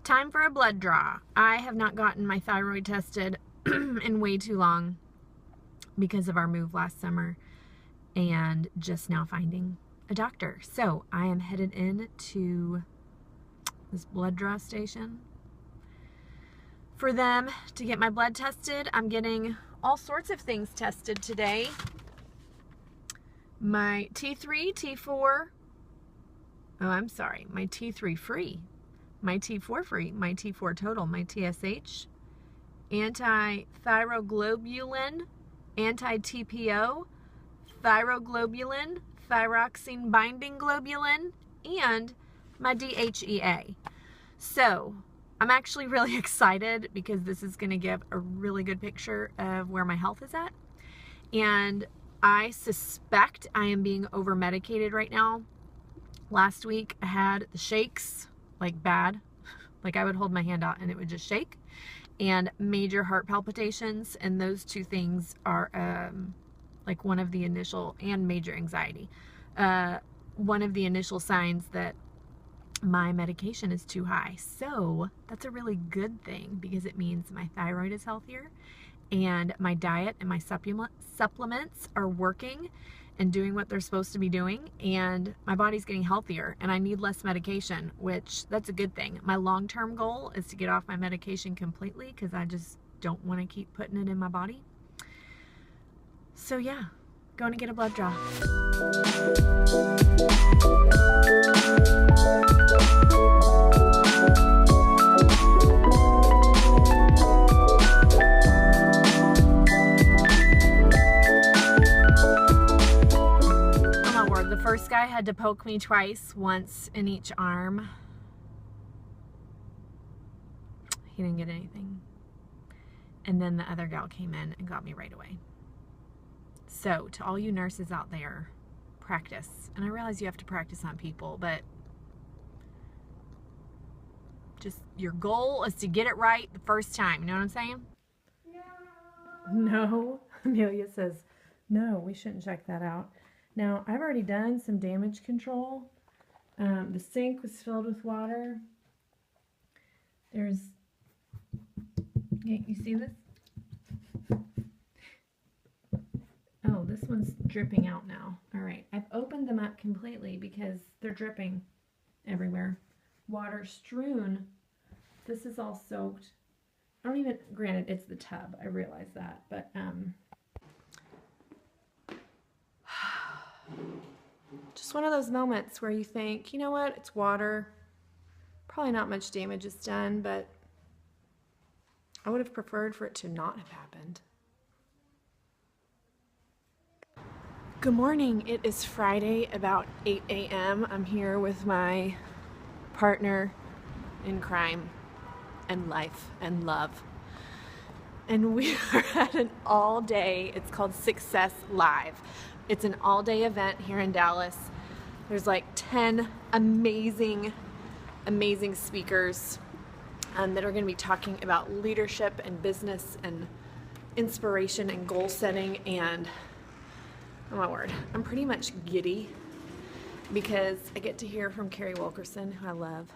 Time for a blood draw. I have not gotten my thyroid tested in way too long because of our move last summer and just now finding a doctor. So I am headed in to this blood draw station for them to get my blood tested. I'm getting all sorts of things tested today. My T3, T4, my T3 free, my T4 free, my T4 total, my TSH, anti-thyroglobulin, anti-TPO, thyroglobulin, thyroxine binding globulin, and my DHEA. So I'm actually really excited because this is going to give a really good picture of where my health is at. And I suspect I am being over medicated right now. Last week I had the shakes, like bad. Like I would hold my hand out and it would just shake. And major heart palpitations. And those two things are like one of the initial, and major anxiety. One of the initial signs that my medication is too high. So that's a really good thing because it means my thyroid is healthier and my diet and my supplements are working and doing what they're supposed to be doing, and my body's getting healthier and I need less medication, which that's a good thing. My long-term goal is to get off my medication completely because I just don't want to keep putting it in my body. So yeah, going to get a blood draw. The first guy had to poke me twice, once in each arm. He didn't get anything. And then the other gal came in and got me right away. So to all you nurses out there, practice. And I realize you have to practice on people, but just your goal is to get it right the first time. You know what I'm saying? No. Amelia says, no, we shouldn't check that out. Now, I've already done some damage control. The sink was filled with water. There's, you see this? Oh, this one's dripping out now. All right, I've opened them up completely because they're dripping everywhere. Water strewn. This is all soaked. I don't even, granted, it's the tub. I realize that, but, just one of those moments where you think, you know what, it's water. Probably not much damage is done, but I would have preferred for it to not have happened. Good morning. It is Friday, about 8 a.m. I'm here with my partner in crime and life and love. And we are at an all-day, it's called Success Live. It's an all-day event here in Dallas. There's like 10 amazing speakers that are going to be talking about leadership and business and inspiration and goal setting. And oh my word, I'm pretty much giddy because I get to hear from Carrie Wilkerson, who I love,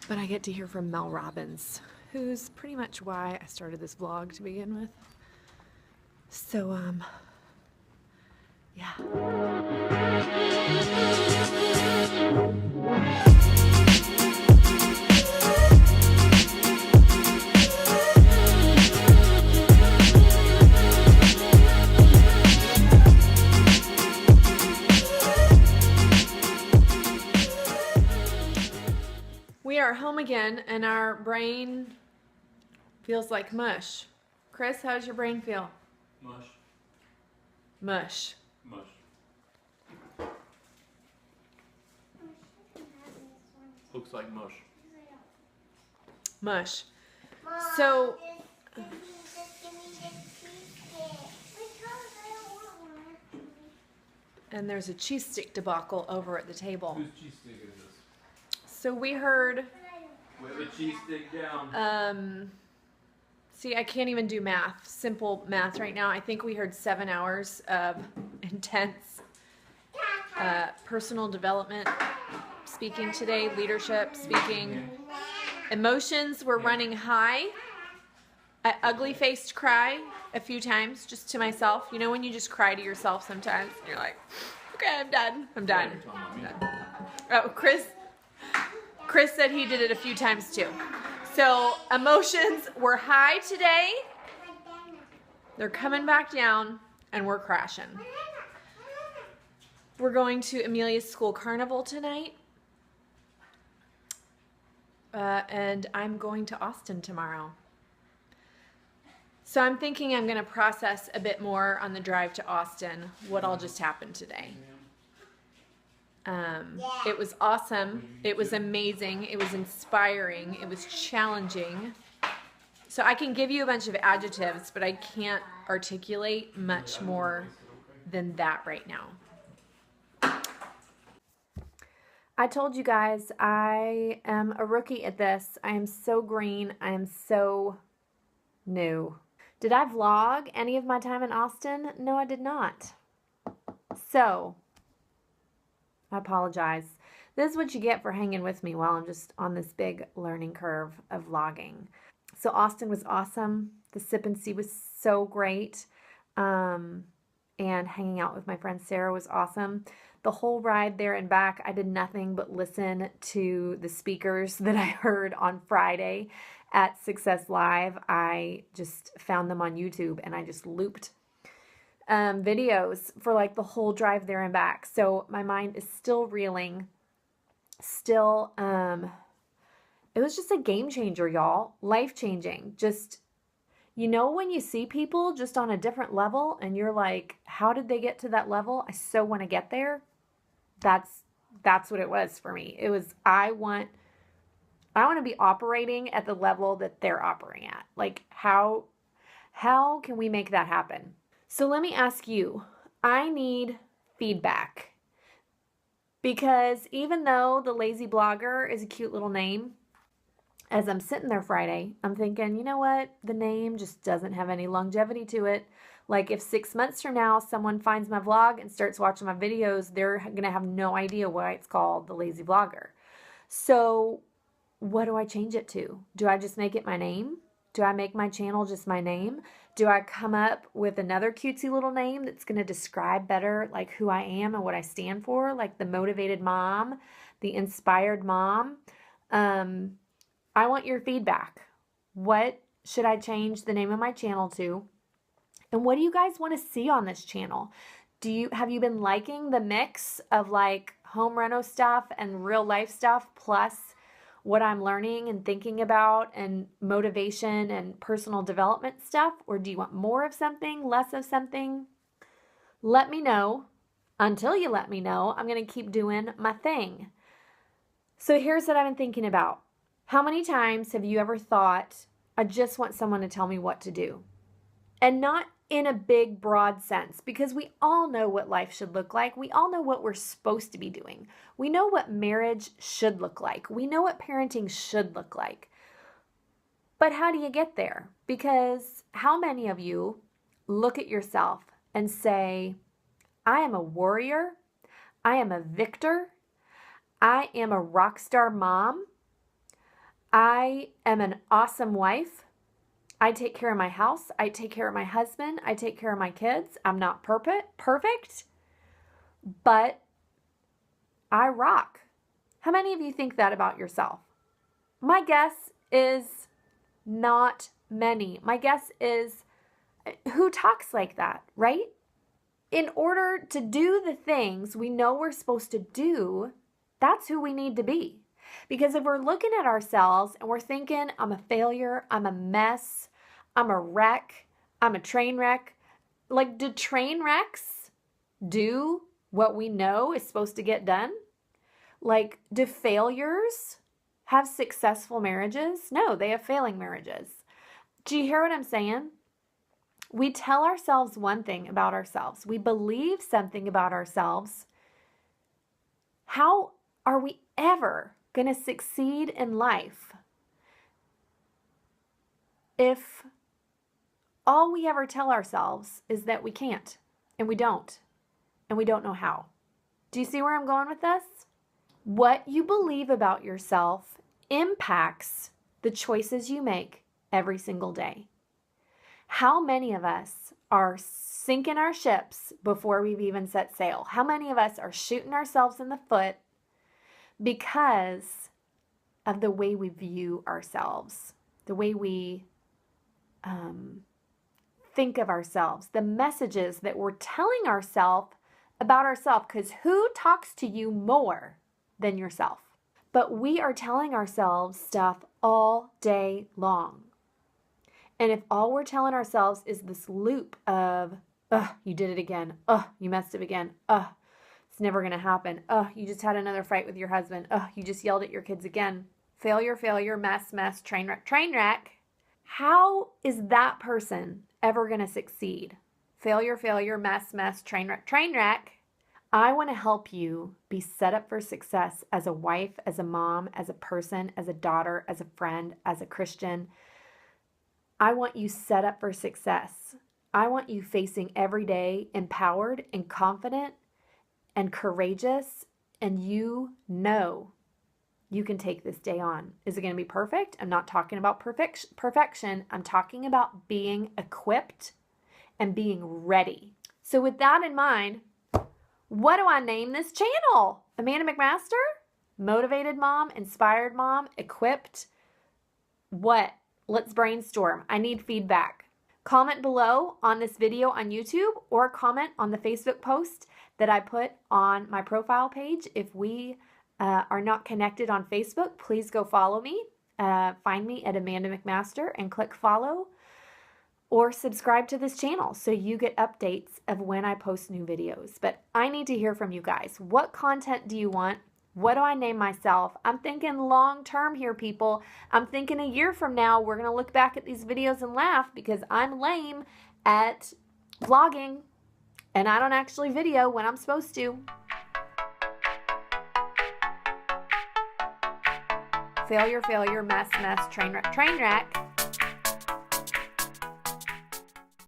but I get to hear from Mel Robbins, who's pretty much why I started this vlog to begin with. So yeah. We are home again and our brain feels like mush. Chris, how does your brain feel? Mush. Mush. Mush. Looks like mush. Mush. So, and there's a cheese stick debacle over at the table. Whose cheese stick is this? So we heard, Wave a cheese stick down. see, I can't even do math, simple math right now. I think we heard 7 hours of intense personal development speaking today, leadership speaking. Emotions were running high. I ugly-faced cry a few times just to myself. You know when you just cry to yourself sometimes and you're like, okay, I'm done. I'm done. Oh, Chris said he did it a few times too. So emotions were high today. They're coming back down and we're crashing. We're going to Amelia's school carnival tonight. And I'm going to Austin tomorrow. So I'm thinking I'm going to process a bit more on the drive to Austin what all just happened today. It was awesome. It was amazing. It was inspiring. It was challenging. So I can give you a bunch of adjectives, but I can't articulate much more than that right now. I told you guys I am a rookie at this. I am so green. I am so new. Did I vlog any of my time in Austin? No, I did not. So, I apologize. This is what you get for hanging with me while I'm just on this big learning curve of vlogging. So, Austin was awesome. The Sip and See was so great. And hanging out with my friend Sarah was awesome. The whole ride there and back, I did nothing but listen to the speakers that I heard on Friday at Success Live. I just found them on YouTube and I just looped videos for like the whole drive there and back. So my mind is still reeling. Still, it was just a game changer, y'all. Life changing. Just, you know, when you see people just on a different level and you're like, how did they get to that level? I so want to get there. That's what it was for me. It was, I want to be operating at the level that they're operating at. Like, how can we make that happen? So let me ask you, I need feedback. Because even though the Lazy Blogger is a cute little name, as I'm sitting there Friday, I'm thinking, you know what? The name just doesn't have any longevity to it. Like if 6 months from now, someone finds my vlog and starts watching my videos, they're going to have no idea why it's called the Lazy Blogger. So what do I change it to? Do I just make it my name? Do I make my channel just my name? Do I come up with another cutesy little name that's going to describe better like who I am and what I stand for? Like the motivated mom, the inspired mom. I want your feedback. What should I change the name of my channel to? And what do you guys want to see on this channel? Have you been liking the mix of like home reno stuff and real life stuff plus what I'm learning and thinking about and motivation and personal development stuff? Or do you want more of something, less of something? Let me know. Until you let me know, I'm going to keep doing my thing. So here's what I've been thinking about. How many times have you ever thought, I just want someone to tell me what to do? And not in a big, broad sense, because we all know what life should look like. We all know what we're supposed to be doing. We know what marriage should look like. We know what parenting should look like. But how do you get there? Because how many of you look at yourself and say, I am a warrior, I am a victor, I am a rock star mom, I am an awesome wife, I take care of my house, I take care of my husband, I take care of my kids, I'm not perfect, but I rock. How many of you think that about yourself? My guess is not many. My guess is, who talks like that, right? In order to do the things we know we're supposed to do, that's who we need to be. Because if we're looking at ourselves and we're thinking, I'm a failure, I'm a mess, I'm a wreck, I'm a train wreck. Like, do train wrecks do what we know is supposed to get done? Like, do failures have successful marriages? No, they have failing marriages. Do you hear what I'm saying? We tell ourselves one thing about ourselves. We believe something about ourselves. How are we ever going to succeed in life if all we ever tell ourselves is that we can't and we don't know how? Do you see where I'm going with this? What you believe about yourself impacts the choices you make every single day. How many of us are sinking our ships before we've even set sail? How many of us are shooting ourselves in the foot because of the way we view ourselves, the way we think of ourselves, the messages that we're telling ourselves about ourselves? Because who talks to you more than yourself? But we are telling ourselves stuff all day long. And if all we're telling ourselves is this loop of, you did it again. You messed up again. It's never going to happen. You just had another fight with your husband. You just yelled at your kids again. Failure, failure, mess, train wreck. How is that person ever going to succeed? Failure, failure, mess, train wreck. I want to help you be set up for success as a wife, as a mom, as a person, as a daughter, as a friend, as a Christian. I want you set up for success. I want you facing every day empowered and confident and courageous, and you know you can take this day on. Is it going to be perfect? I'm not talking about perfection. I'm talking about being equipped and being ready. So with that in mind, what do I name this channel? Amanda McMaster? Motivated mom, inspired mom, equipped. What? Let's brainstorm. I need feedback. Comment below on this video on YouTube or comment on the Facebook post that I put on my profile page. If we are not connected on Facebook, please go follow me. Find me at Amanda McMaster and click follow, or subscribe to this channel so you get updates of when I post new videos. But I need to hear from you guys. What content do you want? What do I name myself? I'm thinking long term here, people. I'm thinking a year from now, we're going to look back at these videos and laugh because I'm lame at vlogging and I don't actually video when I'm supposed to. Failure, failure, mess, train wreck.